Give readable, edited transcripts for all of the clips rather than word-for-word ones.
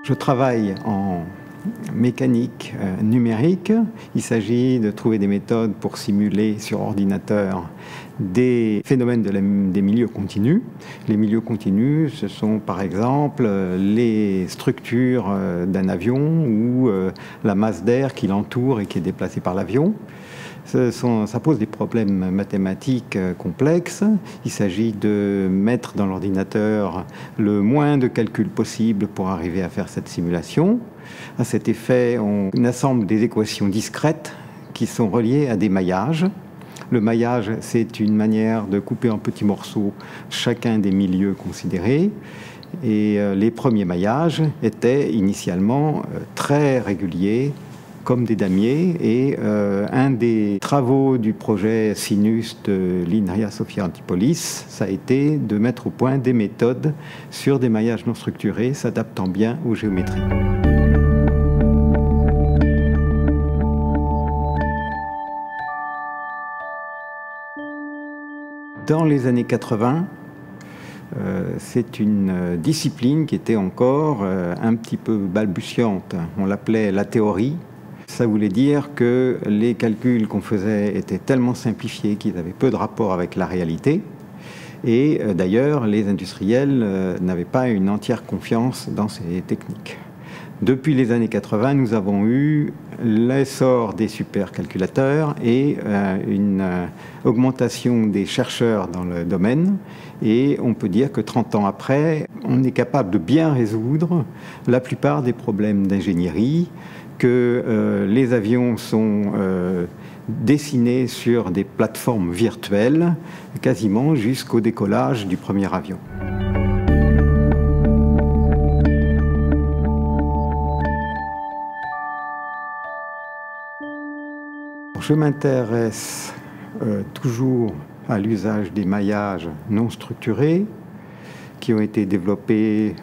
Je travaille en mécanique numérique. Il s'agit de trouver des méthodes pour simuler sur ordinateur des phénomènes des milieux continus. Les milieux continus, ce sont par exemple les structures d'un avion ou la masse d'air qui l'entoure et qui est déplacée par l'avion. Ça pose des problèmes mathématiques complexes. Il s'agit de mettre dans l'ordinateur le moins de calculs possible pour arriver à faire cette simulation. À cet effet, on assemble des équations discrètes qui sont reliées à des maillages. Le maillage, c'est une manière de couper en petits morceaux chacun des milieux considérés. Et les premiers maillages étaient initialement très réguliers, comme des damiers, et un des travaux du projet Sinus de l'INRIA Sophia Antipolis, ça a été de mettre au point des méthodes sur des maillages non structurés s'adaptant bien aux géométries. Dans les années 80, c'est une discipline qui était encore un petit peu balbutiante. On l'appelait la théorie. Ça voulait dire que les calculs qu'on faisait étaient tellement simplifiés qu'ils avaient peu de rapport avec la réalité. Et d'ailleurs, les industriels n'avaient pas une entière confiance dans ces techniques. Depuis les années 80, nous avons eu l'essor des supercalculateurs et une augmentation des chercheurs dans le domaine. Et on peut dire que 30 ans après, on est capable de bien résoudre la plupart des problèmes d'ingénierie, que les avions sont dessinés sur des plateformes virtuelles, quasiment jusqu'au décollage du premier avion. Je m'intéresse toujours à l'usage des maillages non structurés qui ont été développés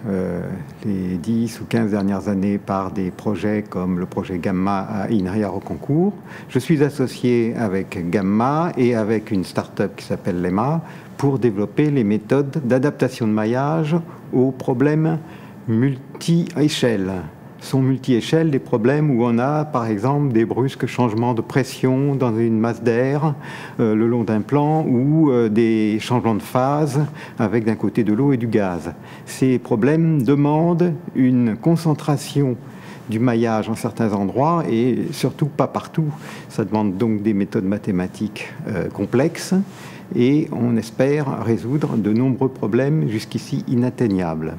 les 10 ou 15 dernières années par des projets comme le projet Gamma à INRIA Rocancourt. Je suis associé avec Gamma et avec une start-up qui s'appelle Lemma pour développer les méthodes d'adaptation de maillage aux problèmes multi-échelles. Sont multi-échelles des problèmes où on a par exemple des brusques changements de pression dans une masse d'air le long d'un plan ou des changements de phase avec d'un côté de l'eau et du gaz. Ces problèmes demandent une concentration du maillage en certains endroits et surtout pas partout. Ça demande donc des méthodes mathématiques complexes et on espère résoudre de nombreux problèmes jusqu'ici inatteignables.